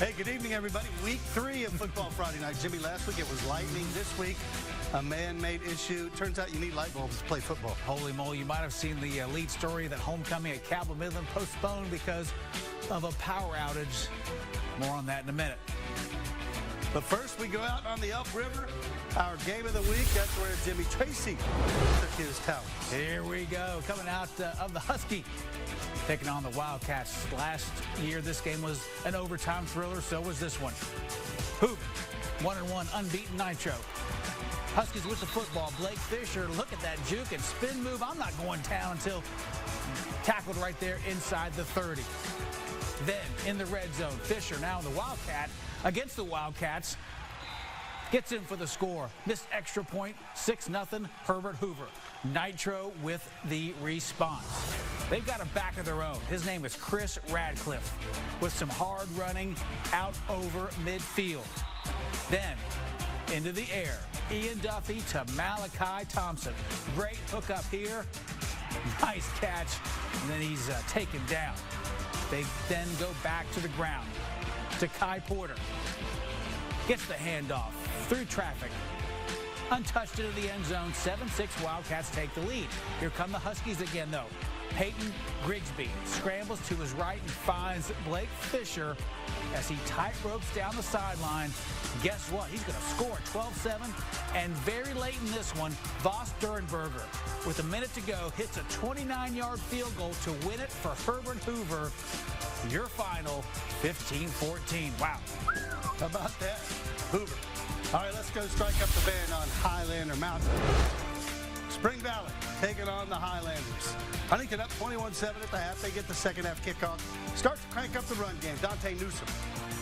Hey, good evening, everybody. Week 3 of Football Friday Night. Jimmy, last week it was lightning. This week, a man-made issue. Turns out you need light bulbs to play football. Holy moly, you might have seen the lead story that homecoming at Cabell Midland postponed because of a power outage. More on that in a minute. But first, we go out on the upriver. Our game of the week, that's where Jimmy Tracy took his talents. Here we go. Coming out of the Husky, taking on the Wildcats. Last year, this game was an overtime thriller. So was this one. Hoover, 1-1, unbeaten Nitro. Huskies with the football. Blake Fisher, look at that juke and spin move. I'm not going down until tackled right there inside the 30. Then in the red zone, Fisher, now the Wildcat, against the Wildcats, gets in for the score. Missed extra point, 6-0, Herbert Hoover. Nitro with the response. They've got a back of their own. His name is Chris Radcliffe with some hard running out over midfield. Then into the air, Ian Duffy to Malachi Thompson. Great hook up here. Nice catch. And then he's taken down. They then go back to the ground to Kai Porter. Gets the handoff through traffic. Untouched into the end zone. 7-6 Wildcats take the lead. Here come the Huskies again, though. Peyton Grigsby scrambles to his right and finds Blake Fisher as he tight ropes down the sideline. Guess what? He's going to score 12-7. And very late in this one, Voss Durenberger, with a minute to go, hits a 29-yard field goal to win it for Herbert Hoover. Your final, 15-14. Wow. How about that? Hoover. All right, let's go strike up the band on Highlander Mountain. Spring Valley taking on the Highlanders. Huntington up 21-7 at the half. They get the second half kickoff. Start to crank up the run game. Dante Newsom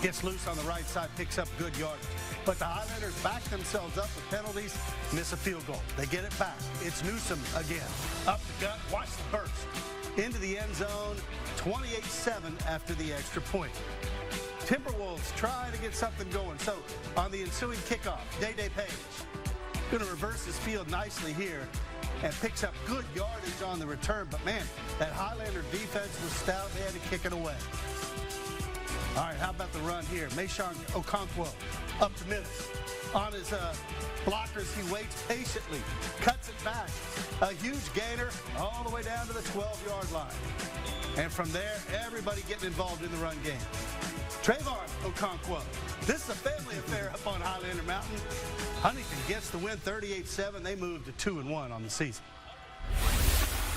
gets loose on the right side, picks up good yardage. But the Highlanders back themselves up with penalties, miss a field goal. They get it back. It's Newsom again. Up the gut, watch the burst. Into the end zone, 28-7 after the extra point. Timberwolves try to get something going. So on the ensuing kickoff, Day Page going to reverse his field nicely here and picks up good yardage on the return. But, man, that Highlander defense was stout. They had to kick it away. All right, how about the run here? Mayshawn Okonkwo up the middle. On his blockers, he waits patiently, cuts it back. A huge gainer all the way down to the 12-yard line. And from there, everybody getting involved in the run game. Trayvon Okonkwo. This is a family affair up on Highlander Mountain. Huntington gets the win 38-7. They move to 2-1 on the season.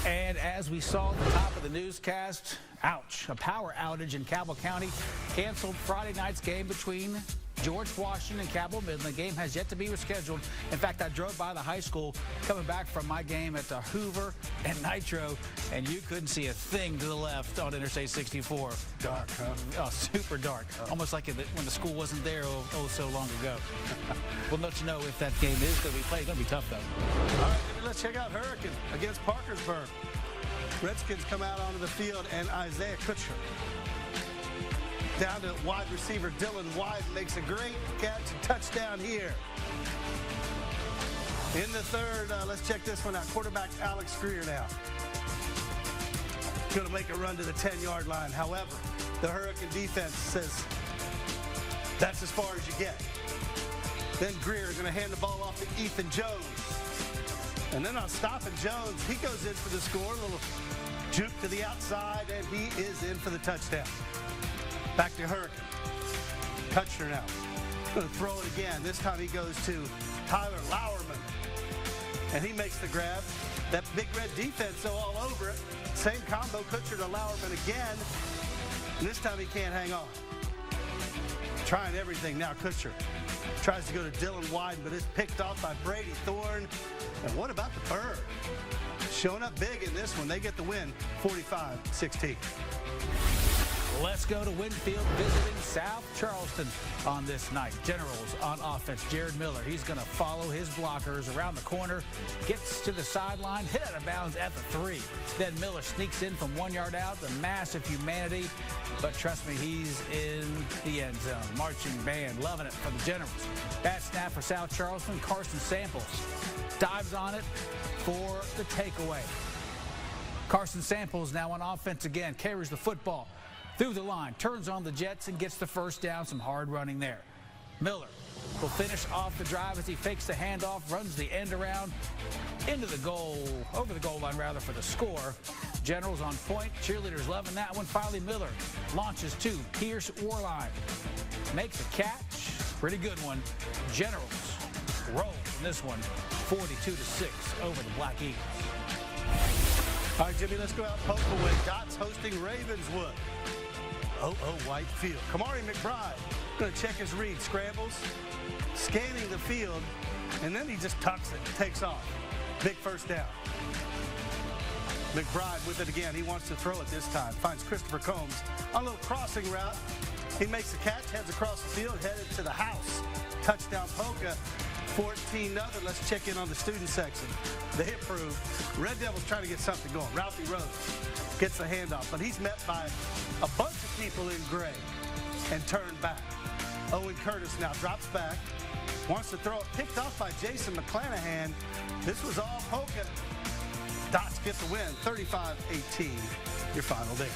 And as we saw at the top of the newscast, ouch, a power outage in Cabell County canceled Friday night's game between George Washington and Cabell Midland. The game has yet to be rescheduled. In fact, I drove by the high school coming back from my game at the Hoover and Nitro, and you couldn't see a thing to the left on Interstate 64. Dark, huh? Oh, super dark. Almost like when the school wasn't there so long ago. We'll let you know if that game is going to be played. It's going to be tough, though. All right, let's check out Hurricane against Parkersburg. Redskins come out onto the field, and Isaiah Kutcher down to wide receiver Dylan White makes a great catch and touchdown here. In the third, let's check this one out. Quarterback Alex Greer now. Going to make a run to the 10-yard line. However, the Hurricane defense says that's as far as you get. Then Greer is going to hand the ball off to Ethan Jones. And then on stopping Jones, he goes in for the score. A little juke to the outside, and he is in for the touchdown. Back to Hurricane. Kutcher now. Going to throw it again. This time he goes to Tyler Lauerman. And he makes the grab. That Big Red defense, though, all over it. Same combo, Kutcher to Lauerman again. And this time he can't hang on. Trying everything now, Kutcher. Tries to go to Dylan White, but it's picked off by Brady Thorne. And what about the Bird? Showing up big in this one. They get the win, 45-16. Let's go to Winfield visiting South Charleston on this night. Generals on offense, Jared Miller. He's going to follow his blockers around the corner, gets to the sideline, hit out of bounds at the 3. Then Miller sneaks in from 1 yard out, the massive humanity. But trust me, he's in the end zone. Marching band, loving it for the Generals. Bad snap for South Charleston. Carson Samples dives on it for the takeaway. Carson Samples now on offense again, carries the football. through the line, turns on the Jets and gets the first down. Some hard running there. Miller will finish off the drive as he fakes the handoff, runs the end around into the goal, over the goal line rather, for the score. Generals on point. Cheerleaders loving that one. Finally, Miller launches to Pierce Warline. Makes a catch. Pretty good one. Generals roll in this one, 42-6 over the Black Eagles. All right, Jimmy, let's go out Pokewood. Dots hosting Ravenswood. White field. Kamari McBride going to check his read. Scrambles, scanning the field, and then he just tucks it, takes off. Big first down. McBride with it again. He wants to throw it this time. Finds Christopher Combs on a little crossing route. He makes a catch, heads across the field, headed to the house. Touchdown Polka, 14-0. Let's check in on the student section. They approve. Red Devils trying to get something going. Ralphie Rose gets the handoff, but he's met by a bunch of people in gray and turned back. Owen Curtis now drops back, wants to throw it, picked off by Jason McClanahan. This was all Polka. Dots get the win, 35-18. Your final there.